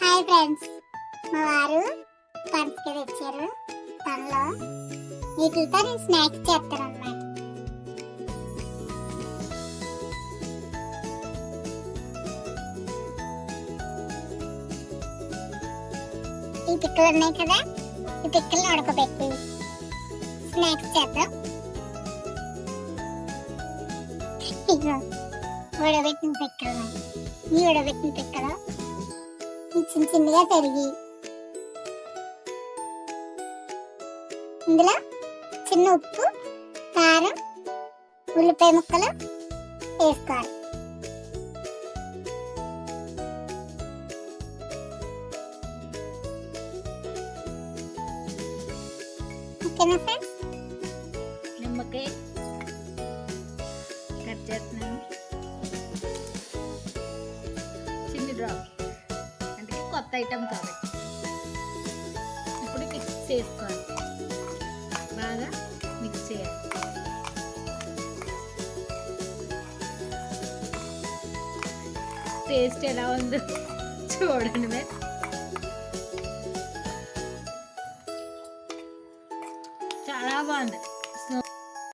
Hi friends, మా వారు పనసకాయ తెచ్చారు. తనలో వీటితో నేను స్నాక్స్ చేస్తాను అన్నమాట. ఈ పిక్కలు ఉన్నాయి కదా, ఈ పిక్కల్ని ఉడకబెట్టి స్నాక్స్ చేద్దాం. ఉడబెట్టిన పిక్కలు, ఈ ఉడబెట్టిన పిక్కలు చిన్న చిన్నగా తరిగి ఇందులో చిన్న ఉప్పు, కారం, ఉల్లిపాయ ముక్కలు వేసుకోవాలి. ఓకేనా ఫ్రెండ్స్? నిమ్మకాయ కట్ చేస్తున్నాను, చిన్ని డ్రాప్, అంటే కొత్త ఐటమ్ కాబట్టి. ఇప్పుడు మిక్స్ చేసుకోవాలి, బాగా మిక్స్ చేయాలి. టేస్ట్ ఎలా ఉందో చూడండి మరి. చాలా బాగుంది.